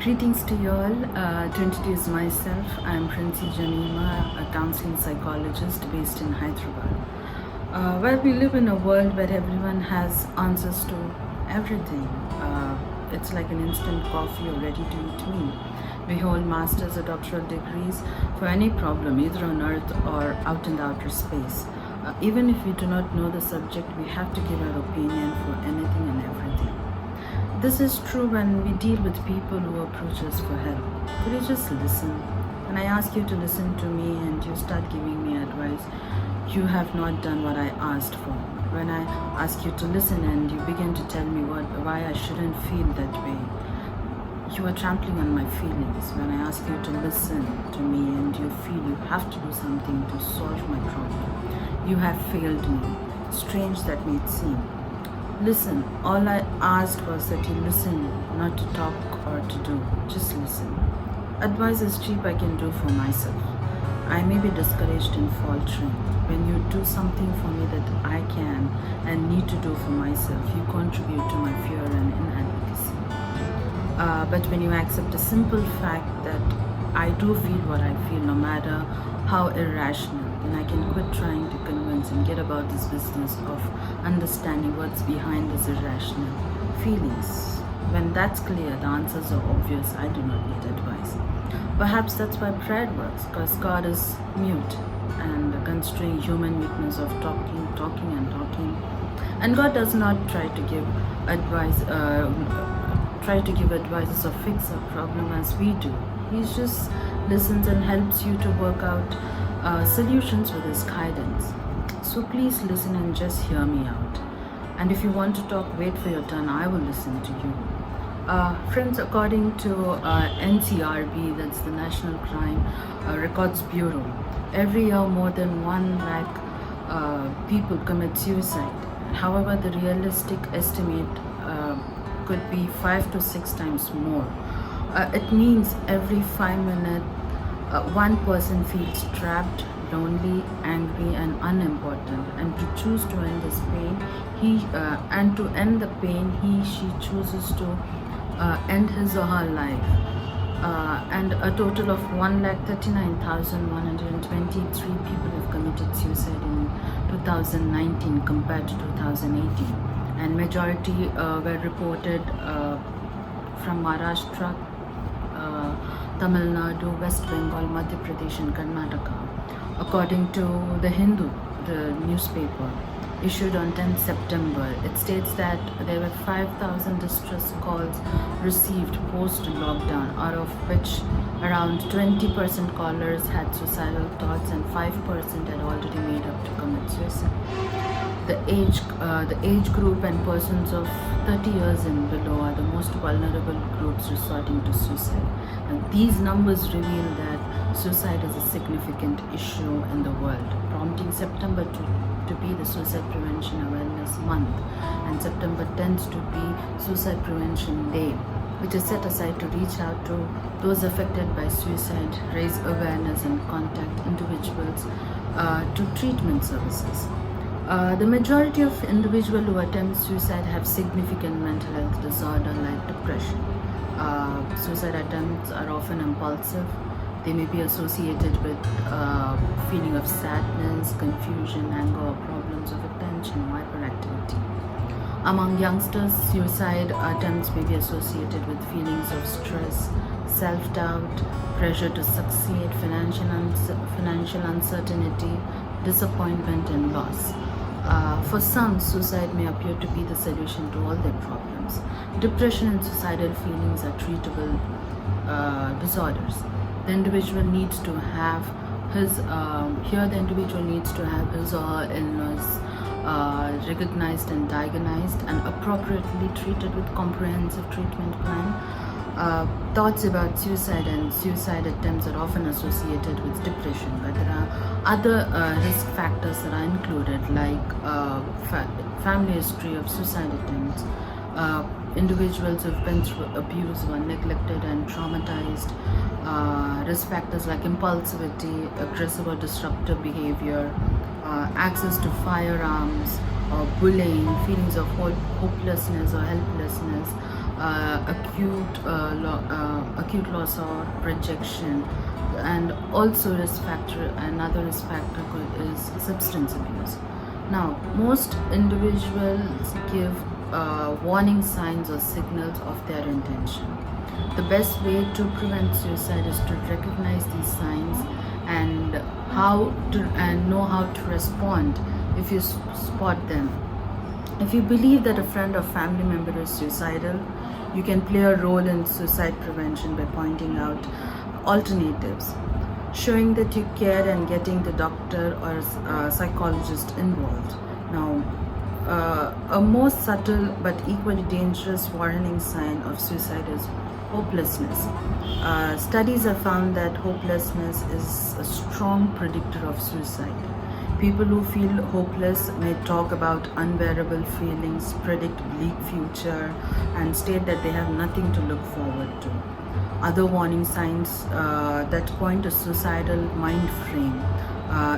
Greetings to you all. To introduce myself, I'm Princy Jemimah, a counseling psychologist based in Hyderabad. We live in a world where everyone has answers to everything. It's like an instant coffee or ready-to-eat meal. We hold masters or doctoral degrees for any problem, either on earth or out in the outer space. Even if we do not know the subject, we have to give our opinion for anything and everything. This is true when we deal with people who approach us for help. Could you just listen? When I ask you to listen to me and you start giving me advice, you have not done what I asked for. When I ask you to listen and you begin to tell me why I shouldn't feel that way, you are trampling on my feelings. When I ask you to listen to me and you feel you have to do something to solve my problem, you have failed me. Strange that may seem. Listen, all I asked was that you listen, not to talk or to do. Just listen. Advice is cheap, I can do for myself. I may be discouraged and faltering. When you do something for me that I can and need to do for myself, you contribute to my fear and inadvocacy. But when you accept a simple fact that I do feel what I feel, no matter how irrational, then I can quit trying to convince and get about this business of understanding what's behind these irrational feelings. When that's clear, the answers are obvious. I do not need advice. Perhaps that's why prayer works, because God is mute and considering human weakness of talking, and talking. And God does not try to give advices or fix a problem as we do. He just listens and helps you to work out solutions with His guidance. So please listen and just hear me out. And if you want to talk, wait for your turn. I will listen to you. Friends, according to NCRB, that's the National Crime Records Bureau, every year more than 1 lakh people commit suicide. However, the realistic estimate could be 5 to 6 times more. It means every 5 minutes, one person feels trapped, lonely, angry, and unimportant. And to choose to end this pain, she chooses to end his or her life. And a total of 1,39,123 people have committed suicide in 2019 compared to 2018. And majority were reported from Maharashtra, Tamil Nadu, West Bengal, Madhya Pradesh, and Karnataka. According to The Hindu, the newspaper, issued on 10th September, it states that there were 5,000 distress calls received post-lockdown, out of which around 20% callers had suicidal thoughts and 5% had already made up to commit suicide. The age group and persons of 30 years and below are the most vulnerable groups resorting to suicide. And these numbers reveal that suicide is a significant issue in the world, prompting September to be the Suicide Prevention Awareness Month and September 10th to be Suicide Prevention Day, which is set aside to reach out to those affected by suicide, raise awareness, and contact individuals to treatment services. The majority of individuals who attempt suicide have significant mental health disorder like depression. Suicide attempts are often impulsive. They may be associated with feeling of sadness, confusion, anger, or problems of attention, hyperactivity. Among youngsters, suicide attempts may be associated with feelings of stress, self-doubt, pressure to succeed, financial uncertainty, disappointment, and loss. For some, suicide may appear to be the solution to all their problems. Depression and suicidal feelings are treatable disorders. The individual needs to have his or her illness recognized and diagnosed and appropriately treated with comprehensive treatment plan. Thoughts about suicide and suicide attempts are often associated with depression, but there are other risk factors that are included, like family history of suicide attempts, individuals who have been through abuse, who are neglected and traumatized, risk factors like impulsivity, aggressive or disruptive behavior, access to firearms, or bullying, feelings of hopelessness or helplessness, acute acute loss or rejection. And also another risk factor is substance abuse. Now, most individuals give warning signs or signals of their intention. The best way to prevent suicide is to recognize these signs and know how to respond if you spot them. If you believe that a friend or family member is suicidal, you can play a role in suicide prevention by pointing out alternatives, showing that you care, and getting the doctor or psychologist involved. Now, a more subtle but equally dangerous warning sign of suicide is hopelessness. Studies have found that hopelessness is a strong predictor of suicide. People who feel hopeless may talk about unbearable feelings, predict bleak future, and state that they have nothing to look forward to. Other warning signs that point to suicidal mind frame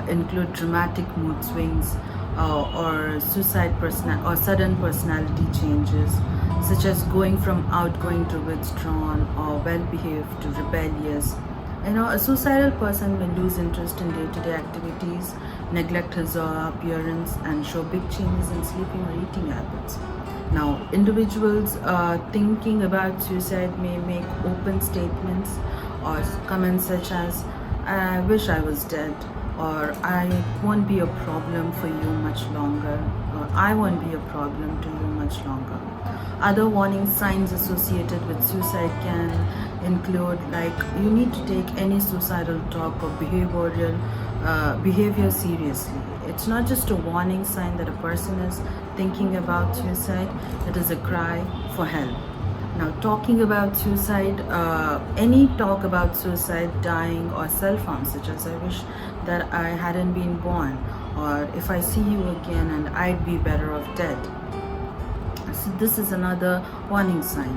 include dramatic mood swings or sudden personality changes, such as going from outgoing to withdrawn or well-behaved to rebellious. A suicidal person may lose interest in day-to-day activities, neglect his or her appearance, and show big changes in sleeping or eating habits. Now, individuals thinking about suicide may make open statements or comments such as, "I wish I was dead," or "I won't be a problem for you much longer," or "I won't be a problem to you much longer." Other warning signs associated with suicide can include, like, you need to take any suicidal talk or behavior seriously. It's not just a warning sign that a person is thinking about suicide, it is a cry for help. Now, talking about suicide, any talk about suicide, dying, or self-harm, such as "I wish that I hadn't been born," or "if I see you again and I'd be better off dead." So this is another warning sign.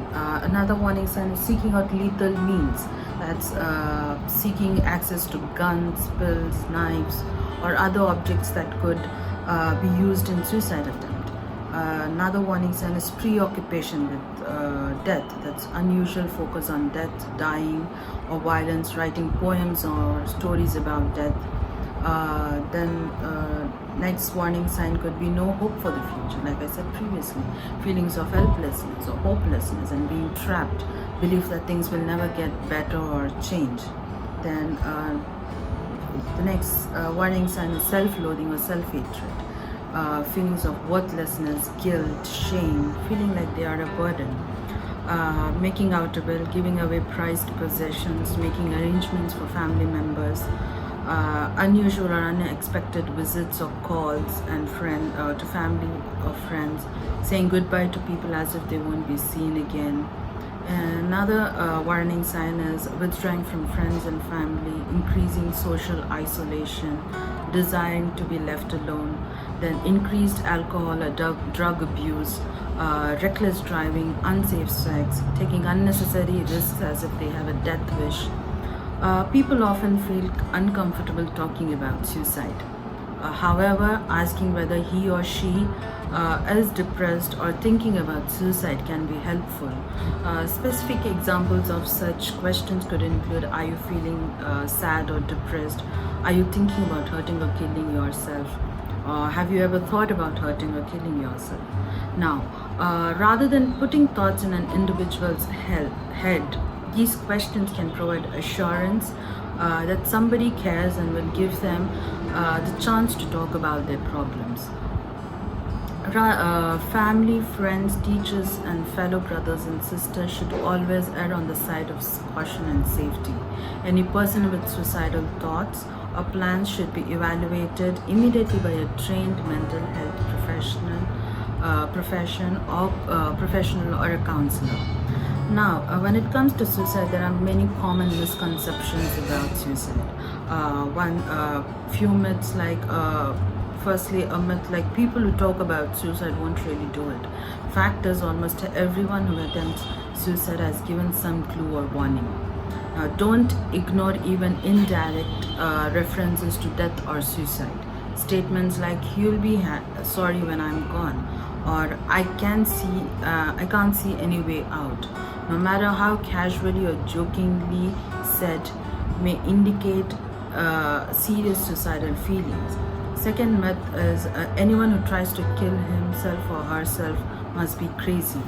Another warning sign is seeking out lethal means. That's seeking access to guns, pills, knives, or other objects that could be used in suicide attempt. Another warning sign is preoccupation with death. That's unusual focus on death, dying, or violence, writing poems or stories about death. Then next warning sign could be no hope for the future. Like I said previously, feelings of helplessness or hopelessness and being trapped, belief that things will never get better or change. Then the next warning sign is self-loathing or self-hatred. Feelings of worthlessness, guilt, shame, feeling like they are a burden. Making out a will, giving away prized possessions, making arrangements for family members, unusual or unexpected visits or calls and to family or friends, saying goodbye to people as if they won't be seen again. Another warning sign is withdrawing from friends and family, increasing social isolation, desiring to be left alone, then increased alcohol or drug abuse, reckless driving, unsafe sex, taking unnecessary risks as if they have a death wish. People often feel uncomfortable talking about suicide. However, asking whether he or she is depressed or thinking about suicide can be helpful. Specific examples of such questions could include: are you feeling sad or depressed? Are you thinking about hurting or killing yourself? Have you ever thought about hurting or killing yourself? Now, rather than putting thoughts in an individual's head, these questions can provide assurance that somebody cares and will give them the chance to talk about their problems. Family, friends, teachers, and fellow brothers and sisters should always err on the side of caution and safety. Any person with suicidal thoughts or plans should be evaluated immediately by a trained mental health professional or a counselor. Now, when it comes to suicide, there are many common misconceptions about suicide. Few myths like, firstly, a myth like people who talk about suicide won't really do it. Fact is, almost everyone who attempts suicide has given some clue or warning. Don't ignore even indirect references to death or suicide. Statements like "you'll be sorry when I'm gone," or I can't see any way out," no matter how casually or jokingly said, may indicate serious suicidal feelings. Second myth is anyone who tries to kill himself or herself must be crazy.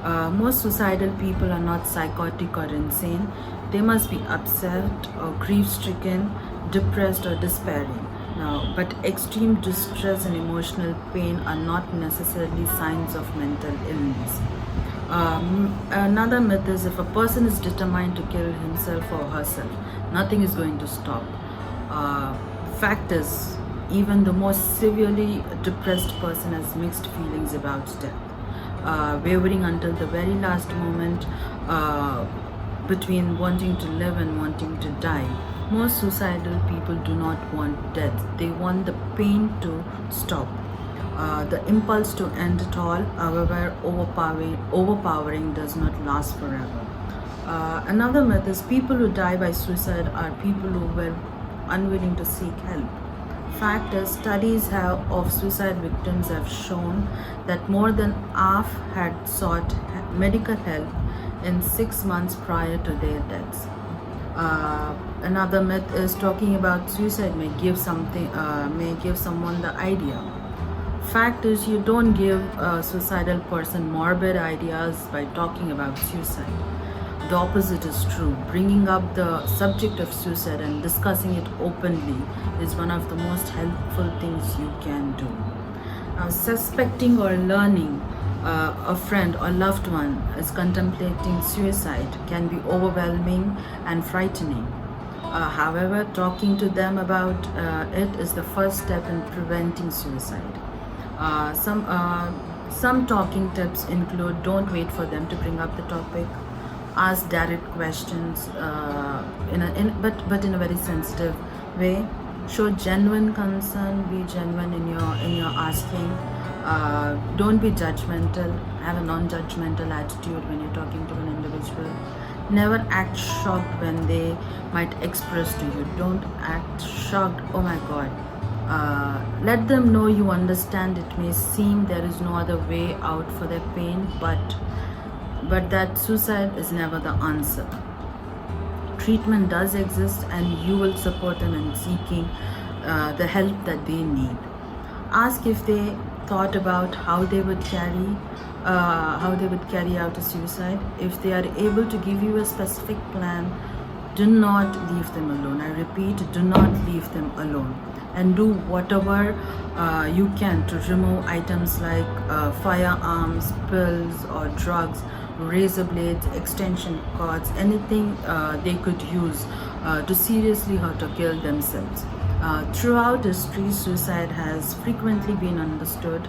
Most suicidal people are not psychotic or insane. They must be upset or grief-stricken, depressed or despairing. Now, but extreme distress and emotional pain are not necessarily signs of mental illness. Another myth is if a person is determined to kill himself or herself, nothing is going to stop. Fact is, even the most severely depressed person has mixed feelings about death, wavering until the very last moment between wanting to live and wanting to die. Most suicidal people do not want death, they want the pain to stop. The impulse to end it all, however overpowering, does not last forever. Another myth is people who die by suicide are people who were unwilling to seek help. Fact is, studies of suicide victims have shown that more than half had sought medical help in 6 months prior to their deaths. Another myth is talking about suicide may give someone the idea. Fact is, you don't give a suicidal person morbid ideas by talking about suicide. The opposite is true. Bringing up the subject of suicide and discussing it openly is one of the most helpful things you can do. Suspecting or learning a friend or loved one is contemplating suicide can be overwhelming and frightening. However, talking to them about it is the first step in preventing suicide. Some talking tips include: don't wait for them to bring up the topic. Ask direct questions, but in a very sensitive way. Show genuine concern. Be genuine in your asking. Don't be judgmental. Have a non-judgmental attitude when you're talking to an individual. Never act shocked when they might express to you. Don't act shocked. Oh my God. Let them know you understand. It may seem there is no other way out for their pain, but that suicide is never the answer. Treatment does exist, and you will support them in seeking the help that they need. Ask if they thought about how they would carry out a suicide. If they are able to give you a specific plan, do not leave them alone. I repeat, do not leave them alone. And do whatever you can to remove items like firearms, pills or drugs, razor blades, extension cords, anything they could use to seriously hurt or kill themselves. Throughout history, suicide has frequently been understood.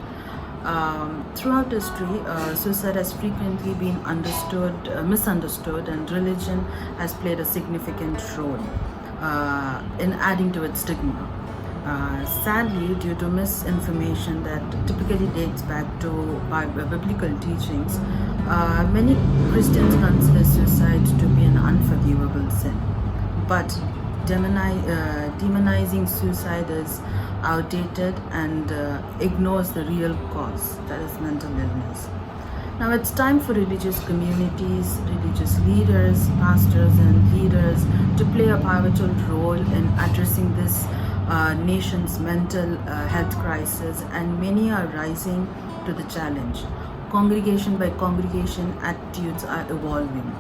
Suicide has frequently been misunderstood, and religion has played a significant role in adding to its stigma. Sadly, due to misinformation that typically dates back to biblical teachings, many Christians consider suicide to be an unforgivable sin. But demonizing suicide is outdated and ignores the real cause, that is mental illness. Now it's time for religious communities, religious leaders, pastors and leaders to play a pivotal role in addressing this nation's mental health crisis, and many are rising to the challenge. Congregation by congregation, attitudes are evolving.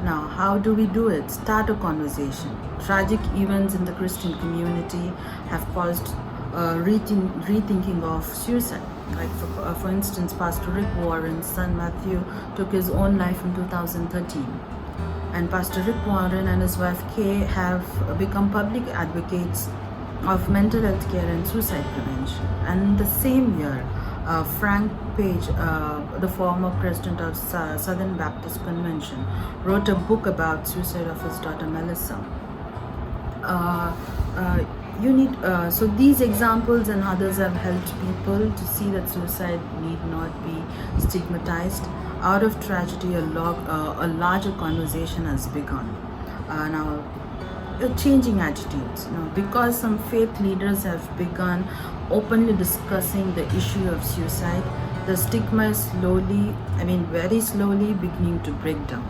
Now, how do we do it? Start a conversation. Tragic events in the Christian community have caused rethinking of suicide. Like for instance, Pastor Rick Warren's son Matthew took his own life in 2013. And Pastor Rick Warren and his wife Kay have become public advocates of mental health care and suicide prevention. And the same year, Frank Page, the former president of Southern Baptist Convention, wrote a book about suicide of his daughter Melissa. So these examples and others have helped people to see that suicide need not be stigmatized. Out of tragedy, a larger conversation has begun. Now, changing attitudes. Because some faith leaders have begun openly discussing the issue of suicide, the stigma is very slowly beginning to break down.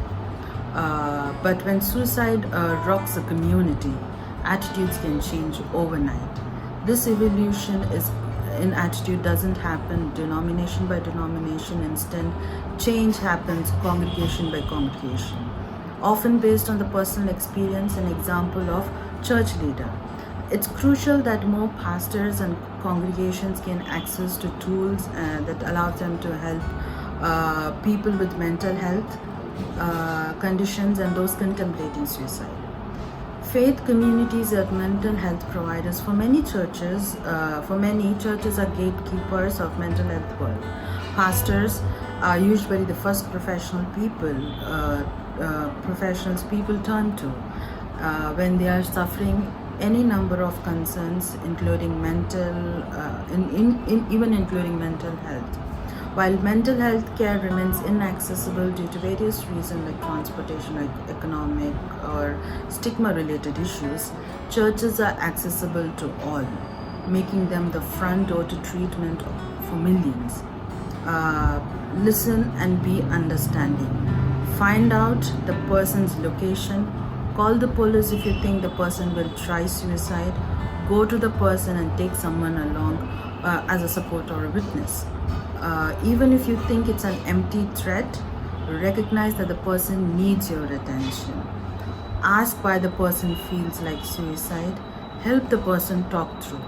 But when suicide rocks a community, attitudes can change overnight. This evolution in attitude doesn't happen denomination by denomination. Instead, change happens congregation by congregation, often based on the personal experience and example of church leader. It's crucial that more pastors and congregations gain access to tools that allow them to help people with mental health conditions and those contemplating suicide. Faith communities are mental health providers. For many churches are gatekeepers of mental health world. Pastors are usually the first professionals people turn to when they are suffering any number of concerns, including including mental health. While mental health care remains inaccessible due to various reasons like transportation, like economic or stigma-related issues, churches are accessible to all, making them the front door to treatment for millions. Listen and be understanding. Find out the person's location. Call the police if you think the person will try suicide. Go to the person and take someone along as a support or a witness. Even if you think it's an empty threat, recognize that the person needs your attention. Ask why the person feels like suicide. Help the person talk through.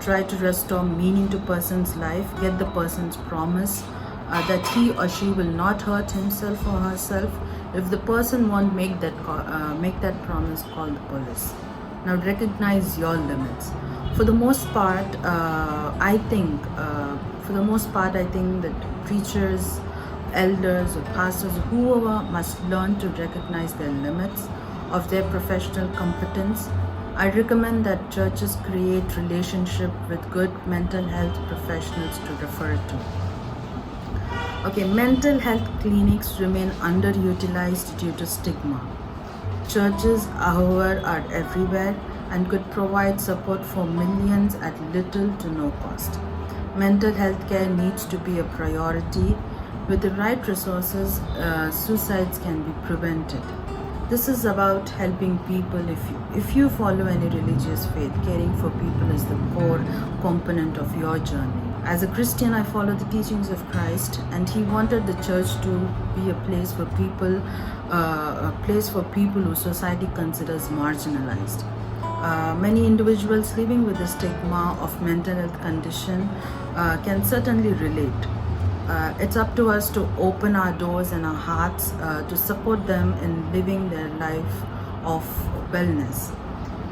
Try to restore meaning to person's life. Get the person's promise that he or she will not hurt himself or herself. If the person won't make that promise, call the police. Now recognize your limits. For the most part, I think that preachers, elders, or pastors, whoever, must learn to recognize their limits of their professional competence. I recommend that churches create relationship with good mental health professionals to refer to. Okay, mental health clinics remain underutilized due to stigma. Churches, however, are everywhere and could provide support for millions at little to no cost. Mental health care needs to be a priority. With the right resources, suicides can be prevented. This is about helping people. If you follow any religious faith, caring for people is the core component of your journey. As a Christian, I follow the teachings of Christ, and He wanted the church to be a place for people who society considers marginalized. Many individuals living with the stigma of mental health condition can certainly relate. It's up to us to open our doors and our hearts to support them in living their life of wellness.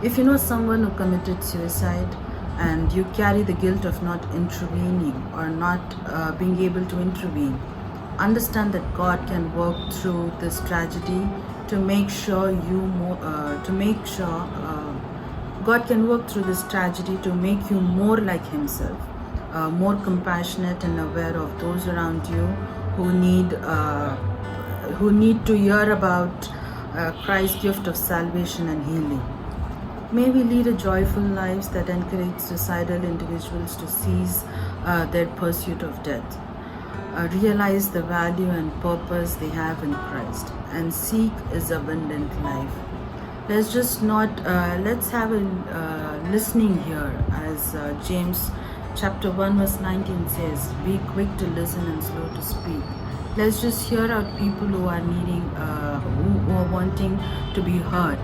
If you know someone who committed suicide and you carry the guilt of not intervening or not being able to intervene, understand that God can work through this tragedy to make sure God can work through this tragedy to make you more like Himself, more compassionate and aware of those around you who need to hear about Christ's gift of salvation and healing. May we lead a joyful lives that encourage suicidal individuals to cease their pursuit of death, realize the value and purpose they have in Christ, and seek His abundant life. Let's have a listening here, as James chapter 1 verse 19 says, be quick to listen and slow to speak. Let's just hear out people who are needing, who are wanting to be heard.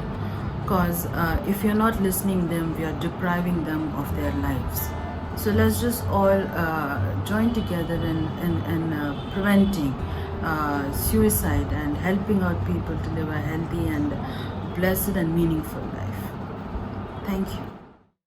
Because if you're not listening them, we are depriving them of their lives. So let's just all join together in preventing suicide and helping out people to live a healthy and blessed and meaningful life. Thank you.